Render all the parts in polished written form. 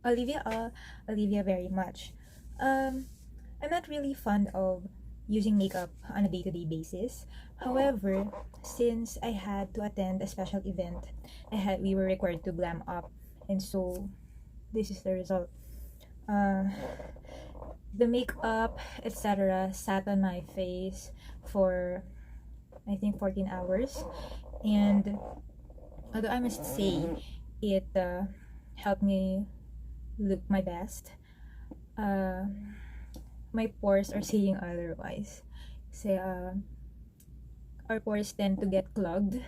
Olivia, Olivia very much. Um, I'm not really fond of using makeup on a day-to-day basis. However, since I had to attend a special event, we were required to glam up, and so this is the result. Uh, the makeup, etc., sat on my face for I think 14 hours, and although I must say it helped me look my best, uh, my pores are saying otherwise. Say, our pores tend to get clogged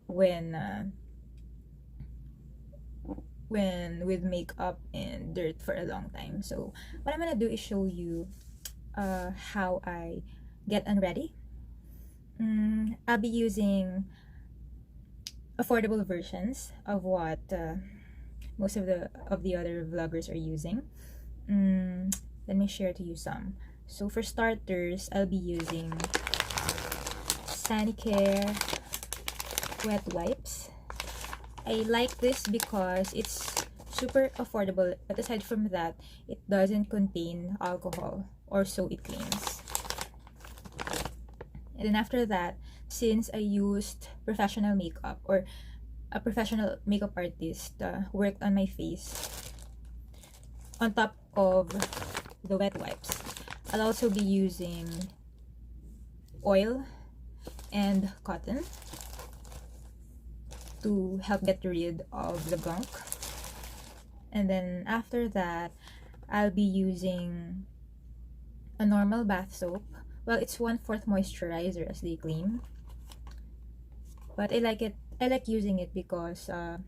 when with makeup and dirt for a long time. So what I'm gonna do is show you how I get unready. I'll be using affordable versions of what most of the other vloggers are using. Let me share to you some. So for starters, I'll be using Sanicare wet wipes. I like this because it's super affordable, but aside from that, it doesn't contain alcohol, or so it claims. And then after that, since I used professional makeup, or a professional makeup artist worked on my face on top of the wet wipes, I'll also be using oil and cotton to help get rid of the gunk. And then after that, I'll be using a normal bath soap. Well, it's 1/4 moisturizer as they claim, but I like it. I like using it because I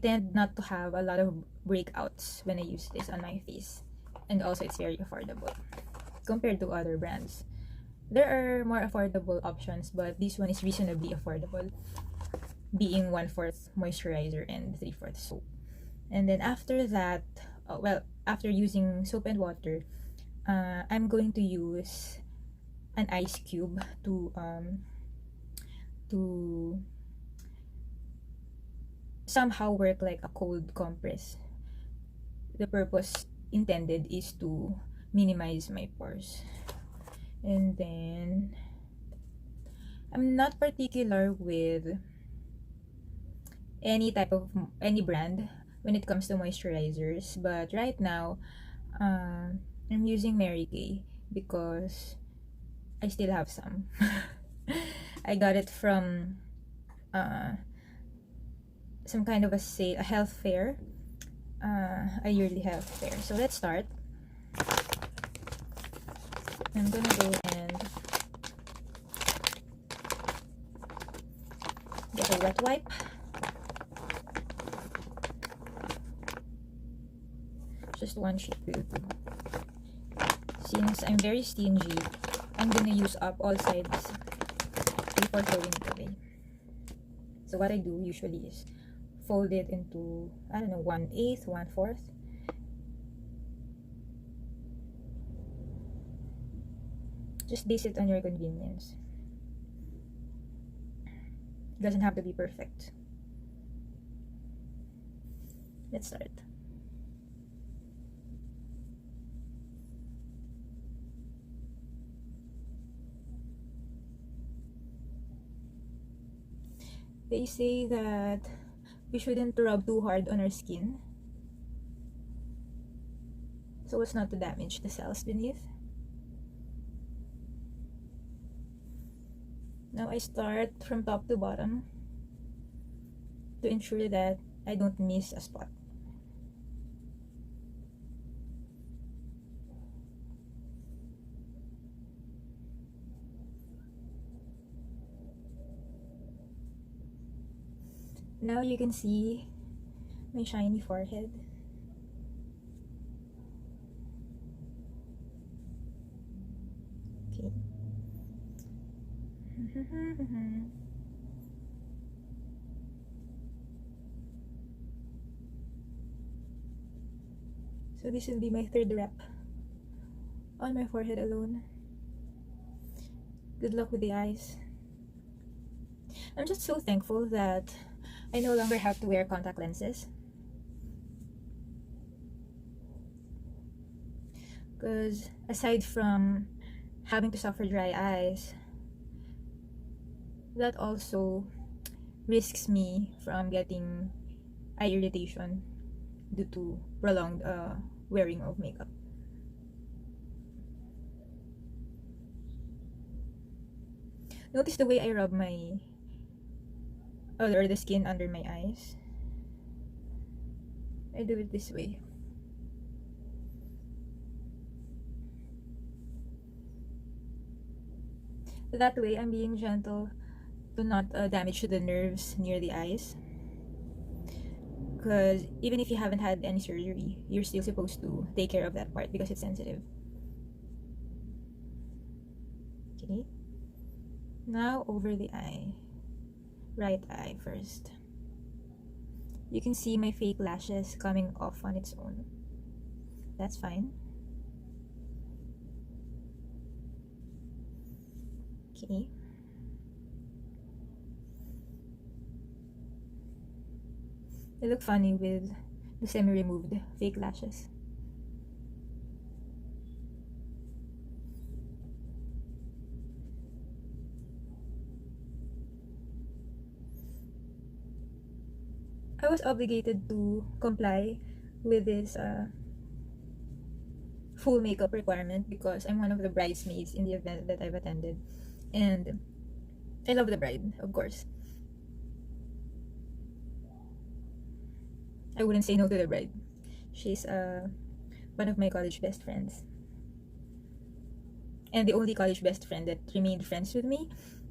tend not to have a lot of breakouts when I use this on my face, and also it's very affordable compared to other brands. There are more affordable options, but this one is reasonably affordable, being 1/4 moisturizer and 3/4 soap. And then after that, after using soap and water, I'm going to use an ice cube to somehow work like a cold compress. The purpose intended is to minimize my pores. And then I'm not particular with any brand when it comes to moisturizers, but right now I'm using Mary Kay because I still have some. I got it from some kind of a health fair, a yearly health fair. So let's start. I'm gonna go and get a wet wipe. Just one sheet will do. Since I'm very stingy, I'm gonna use up all sides before throwing it away. So what I do usually is fold it into, I don't know, 1/8, 1/4. Just base it on your convenience. It doesn't have to be perfect. Let's start. They say that we shouldn't rub too hard on our skin so as not to damage the cells beneath. Now I start from top to bottom to ensure that I don't miss a spot. Now you can see my shiny forehead. Okay. So this will be my third rep on my forehead alone. Good luck with the eyes. I'm just so thankful that I no longer have to wear contact lenses. Because aside from having to suffer dry eyes, that also risks me from getting eye irritation due to prolonged wearing of makeup. Notice the way I rub my or the skin under my eyes. I do it this way. That way, I'm being gentle to not damage the nerves near the eyes. Because even if you haven't had any surgery, you're still supposed to take care of that part because it's sensitive. Okay. Now over the eye. Right eye first. You can see my fake lashes coming off on its own. That's fine. Okay. They look funny with the semi-removed fake lashes. I was obligated to comply with this full makeup requirement because I'm one of the bridesmaids in the event that I've attended. And I love the bride, of course. I wouldn't say no to the bride. She's one of my college best friends. And the only college best friend that remained friends with me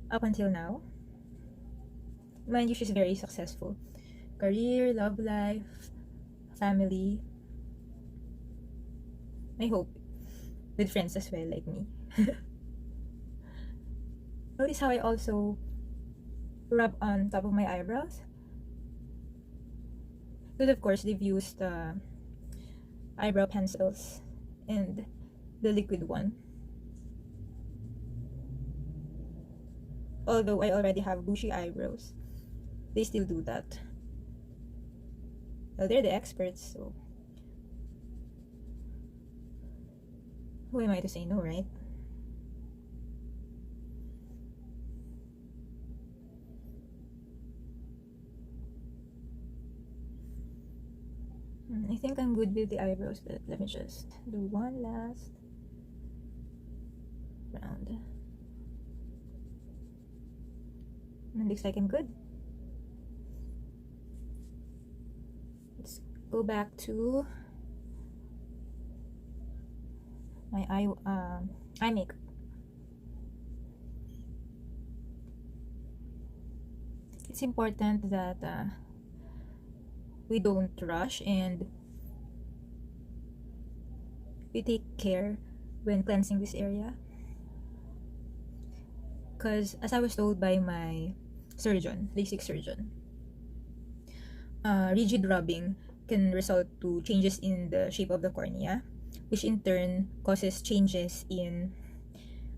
up until now. Mind you, she's very successful. Career, love life, family. I hope with friends as well, like me. Notice how I also rub on top of my eyebrows? But of course, they've used eyebrow pencils and the liquid one. Although I already have bushy eyebrows, they still do that. Well, they're the experts, so who am I to say no, right? I think I'm good with the eyebrows, but let me just do one last round. And looks like I'm good. Let's go back to my eye makeup. It's important that we don't rush and we take care when cleansing this area. Because as I was told by my surgeon, LASIK surgeon, rigid rubbing can result to changes in the shape of the cornea, which in turn causes changes in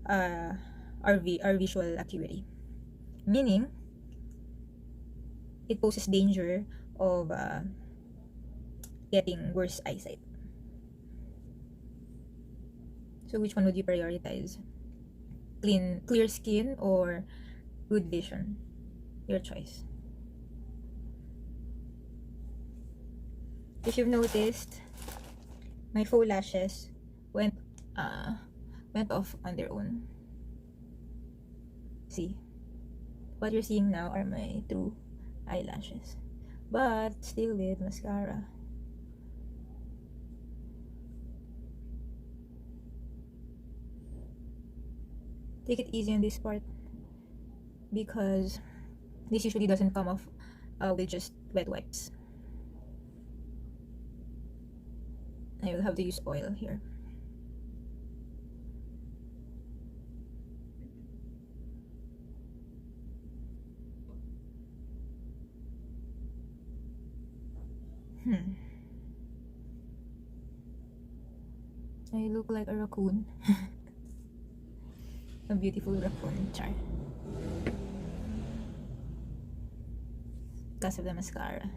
our visual acuity. Meaning, it poses danger of getting worse eyesight. So which one would you prioritize? Clear skin or good vision? Your choice. If you've noticed, my faux lashes went off on their own. See, what you're seeing now are my true eyelashes, but still with mascara. Take it easy on this part because this usually doesn't come off with just wet wipes. I will have to use oil here. I look like a raccoon. A beautiful raccoon, char. Because of the mascara.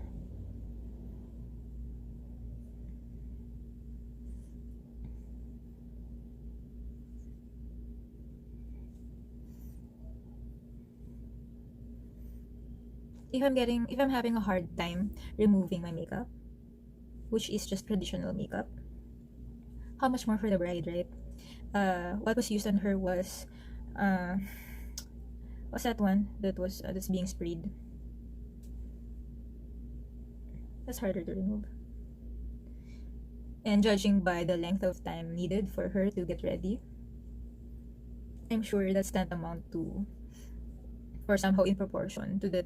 if I'm having a hard time removing my makeup, which is just traditional makeup, how much more for the bride, right? What was used on her was uh what's that one that was that's being sprayed? That's harder to remove. And judging by the length of time needed for her to get ready, I'm sure that's tantamount to, or somehow in proportion to the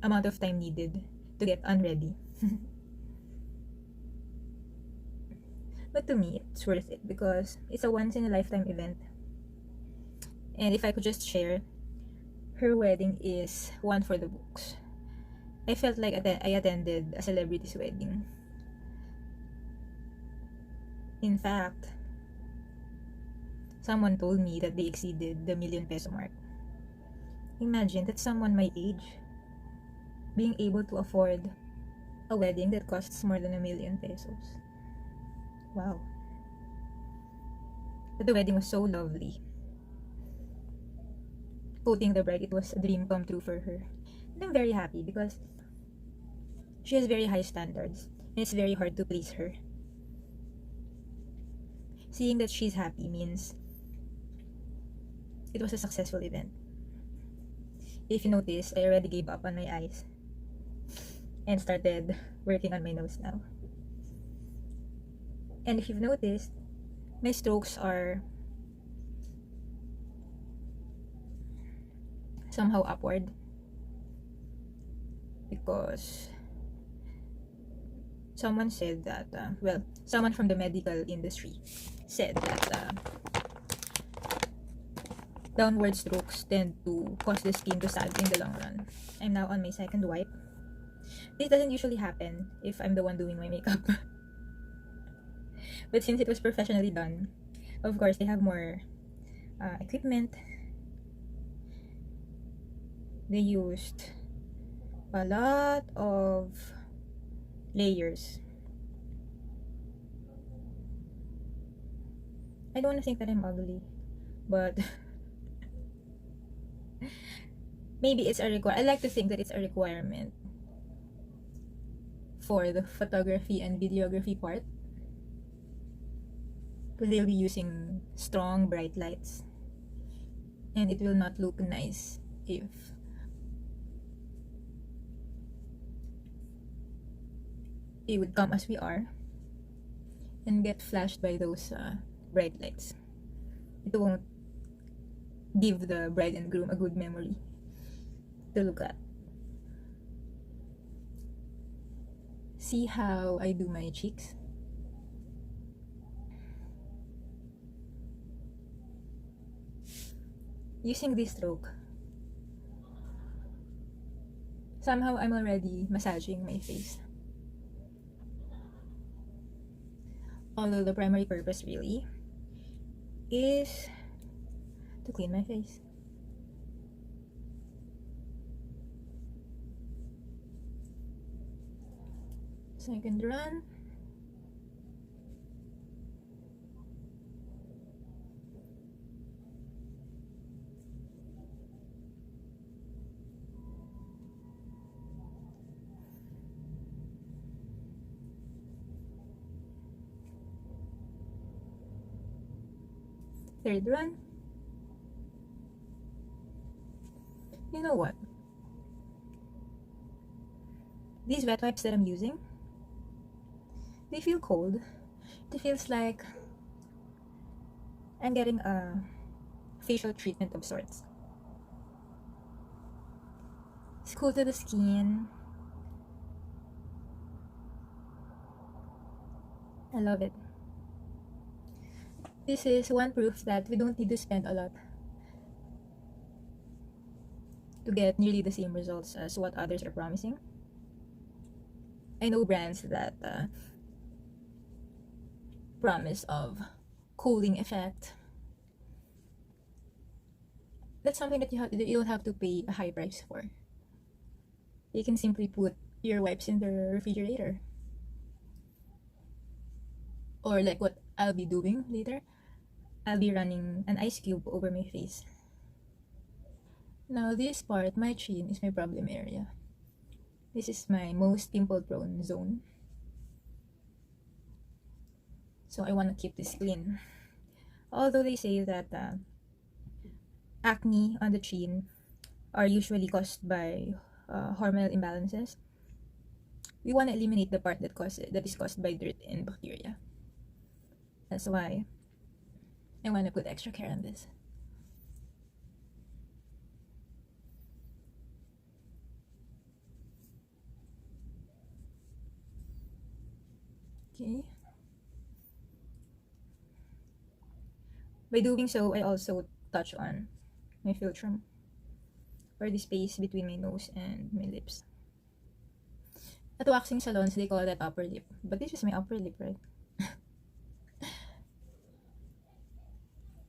amount of time needed to get unready. But to me, it's worth it because it's a once in a lifetime event. And if I could just share, her wedding is one for the books. I felt like I attended a celebrity's wedding. In fact, someone told me that they exceeded the ₱1,000,000 mark. Imagine that someone my age being able to afford a wedding that costs more than ₱1,000,000. Wow. But the wedding was so lovely. Quoting the bride, it was a dream come true for her. And I'm very happy because she has very high standards and it's very hard to please her. Seeing that she's happy means it was a successful event. If you notice, I already gave up on my eyes and started working on my nose now. And if you've noticed, my strokes are somehow upward because someone said that, someone from the medical industry said that downward strokes tend to cause the skin to sag in the long run. I'm now on my second wipe. This doesn't usually happen if I'm the one doing my makeup. But since it was professionally done, of course, they have more equipment. They used a lot of layers. I don't want to think that I'm ugly, but maybe it's a I like to think that it's a requirement for the photography and videography part because they'll be using strong bright lights and it will not look nice if it would come as we are and get flashed by those bright lights. It won't give the bride and groom a good memory to look at. See how I do my cheeks? Using this stroke, somehow I'm already massaging my face. Although the primary purpose really is to clean my face. Second run. Third run. You know what? These wet wipes that I'm using, they feel cold. It feels like I'm getting a facial treatment of sorts. It's cool to the skin. I love it. This is one proof that we don't need to spend a lot to get nearly the same results as what others are promising. I know brands that promise of cooling effect. That's something that you don't have to pay a high price for. You can simply put your wipes in the refrigerator. Or like what I'll be doing later, I'll be running an ice cube over my face. Now this part, my chin, is my problem area. This is my most pimple prone zone. So I want to keep this clean. Although they say that acne on the chin are usually caused by hormonal imbalances, we want to eliminate the part that is caused by dirt and bacteria. That's why I want to put extra care on this. Okay. By doing so, I also touch on my philtrum, or the space between my nose and my lips. At waxing salons, they call that upper lip, but this is my upper lip, right?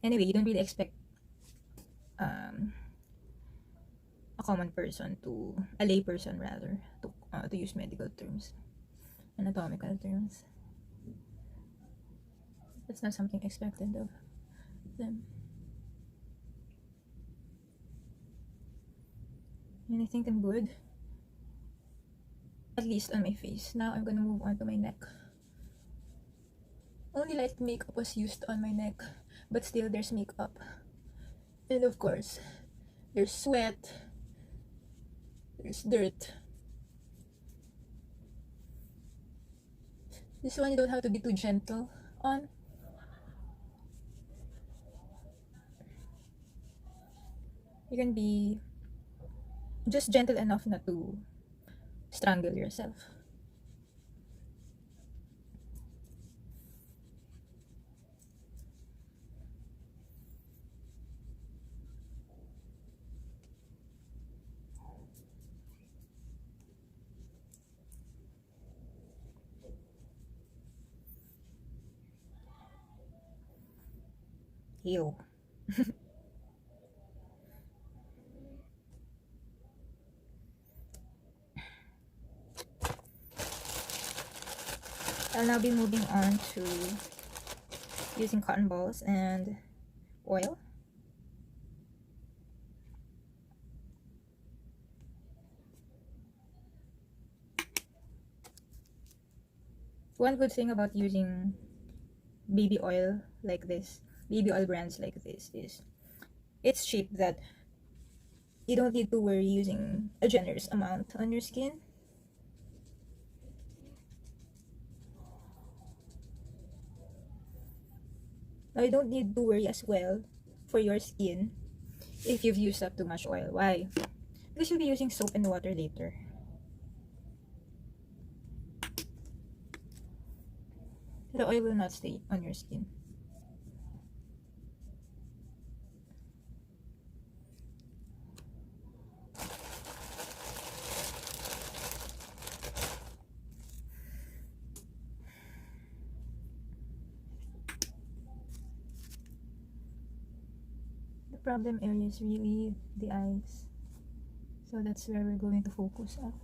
Anyway, you don't really expect a common person a lay person rather, to use medical terms, anatomical terms. That's not something expected of them. And I think I'm good. At least on my face. Now I'm gonna move on to my neck. Only light makeup was used on my neck, but still there's makeup. And of course, there's sweat, there's dirt. This one you don't have to be too gentle on. You can be just gentle enough not to strangle yourself. Ew. I'll now be moving on to using cotton balls and oil. One good thing about using baby oil like this, baby oil brands like this, is it's cheap, that you don't need to worry using a generous amount on your skin. Now you don't need to worry as well for your skin if you've used up too much oil. Why? Because you'll be using soap and water later. The oil will not stay on your skin. The problem area is really the eyes. So that's where we're going to focus at.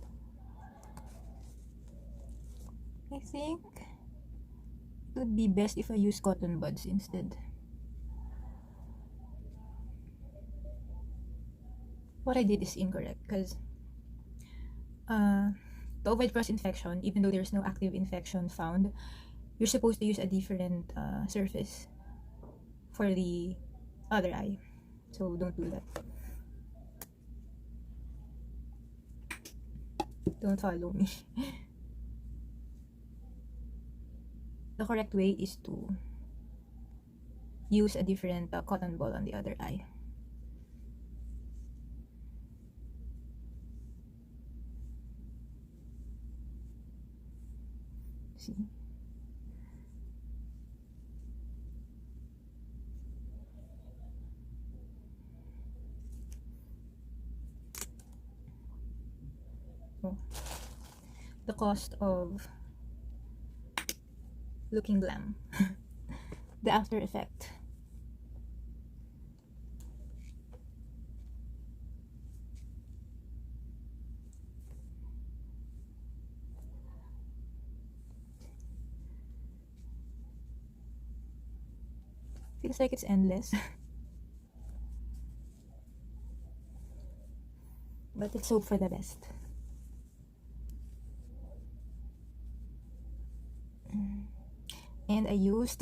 I think it would be best if I use cotton buds instead. What I did is incorrect, because to avoid cross infection, even though there's no active infection found, you're supposed to use a different surface for the other eye. So don't do that. Don't follow me. The correct way is to use a different cotton ball on the other eye. See? Oh. The cost of looking glam. The after effect. Feels like it's endless. But let's hope for the best. And I used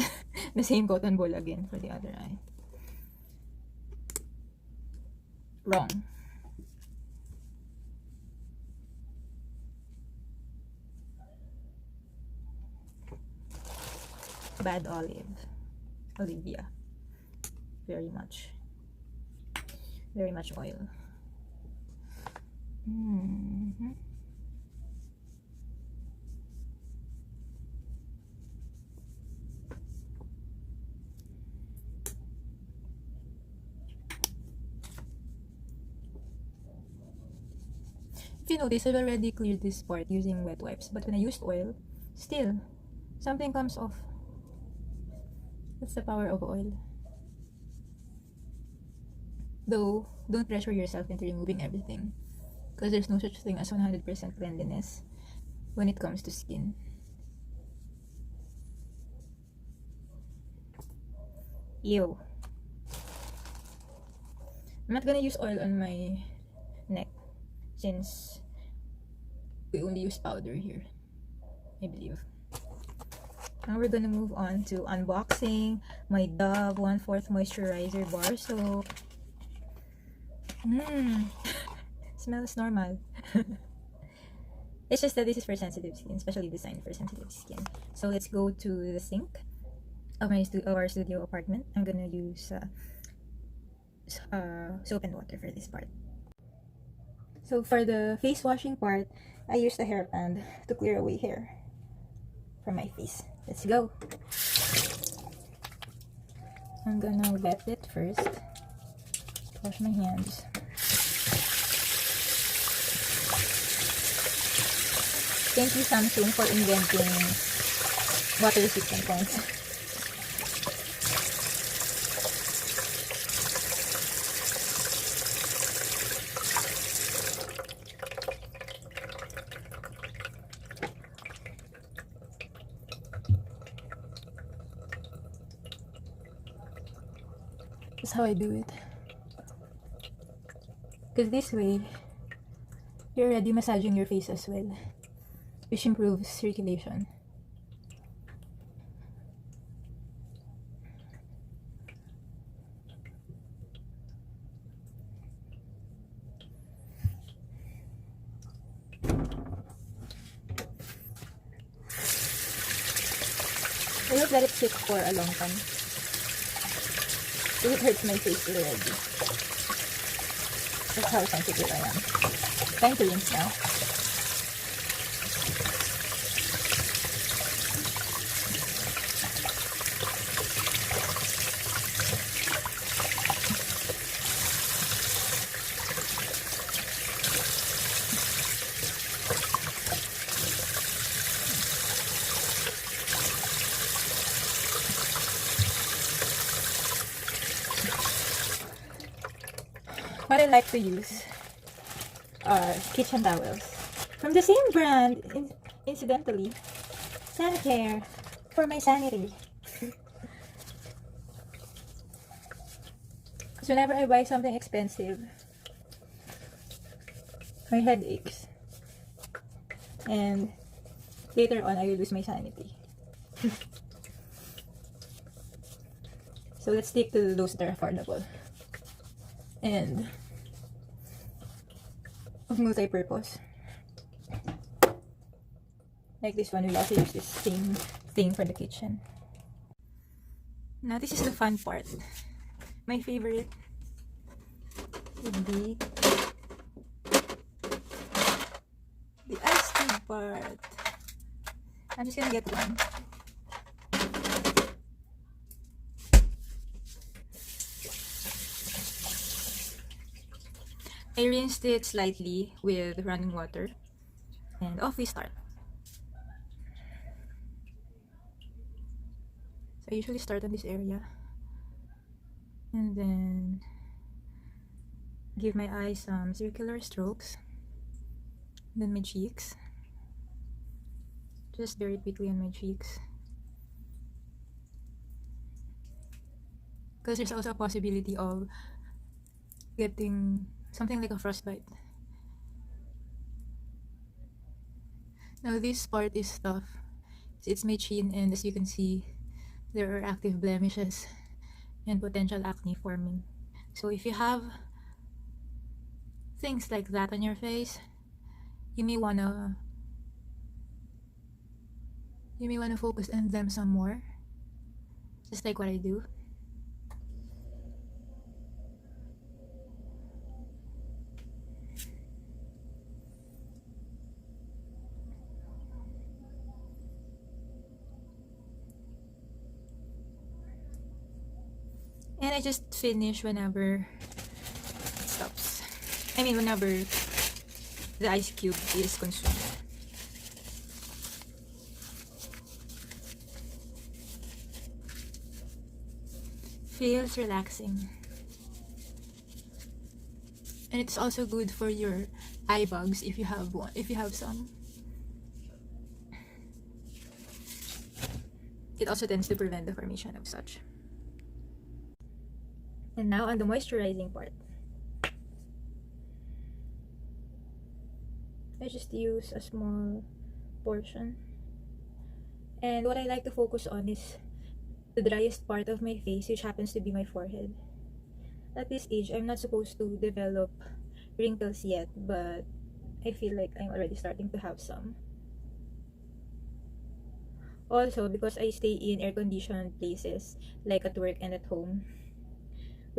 the same cotton ball again for the other eye. Wrong. Bad olive. Olivia. Very much oil. If you notice, I've already cleared this part using wet wipes, but when I used oil, still something comes off. That's the power of oil. Though, don't pressure yourself into removing everything, because there's no such thing as 100% cleanliness when it comes to skin. Ew. I'm not gonna use oil on my neck since we only use powder here, I believe. Now we're gonna move on to unboxing my Dove 1/4 moisturizer bar soap. Smells normal. It's just that this is for sensitive skin, especially designed for sensitive skin. So let's go to the sink of our studio apartment. I'm gonna use soap and water for this part. So for the face washing part, I used a hairband to clear away hair from my face. Let's go. I'm gonna wet it first. Wash my hands. Thank you, Samsung, for inventing water resistant pens. That's how I do it. Because this way, you're already massaging your face as well, which improves circulation. I hope that it sits for a long time. It hurts my face already. That's how sensitive I am. Time to rinse now. What I like to use are kitchen towels from the same brand, incidentally. Sanitaire for my sanity. Because whenever I buy something expensive, my head aches, and later on I will lose my sanity. So let's stick to those that are affordable and of multi-purpose. Like this one, we'll also use this same thing for the kitchen. Now this is the fun part. My favorite would be the ice cream part. I'm just gonna get one. I rinsed it slightly with running water, and off we start. So I usually start on this area, and then give my eyes some circular strokes, then my cheeks, just very quickly on my cheeks, because there's also a possibility of getting something like a frostbite. Now this part is tough. It's my chin, and as you can see, there are active blemishes and potential acne forming. So if you have things like that on your face, you may wanna focus on them some more, just like what I do. And I just finish whenever it stops. I mean, whenever the ice cube is consumed. Feels relaxing. And it's also good for your eye bugs if you have one, if you have some. It also tends to prevent the formation of such. And now on the moisturizing part. I just use a small portion. And what I like to focus on is the driest part of my face, which happens to be my forehead. At this age, I'm not supposed to develop wrinkles yet, but I feel like I'm already starting to have some. Also, because I stay in air-conditioned places, like at work and at home,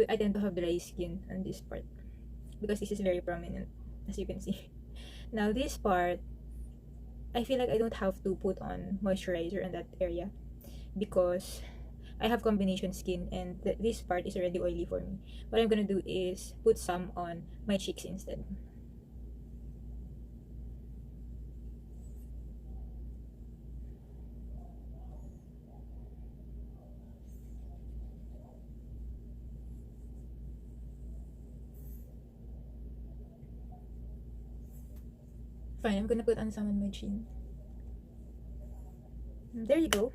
I tend to have dry skin on this part, because this is very prominent, as you can see. Now, this part, I feel like I don't have to put on moisturizer on that area, because I have combination skin and this part is already oily for me. What I'm gonna do is put some on my cheeks instead. Fine, I'm gonna put on some on my chin. There you go.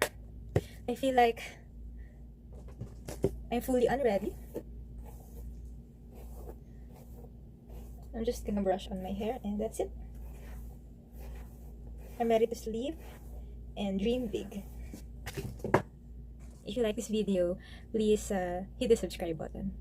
I feel like I'm fully unready. I'm just gonna brush on my hair and that's it. I'm ready to sleep and dream big. If you like this video, please hit the subscribe button.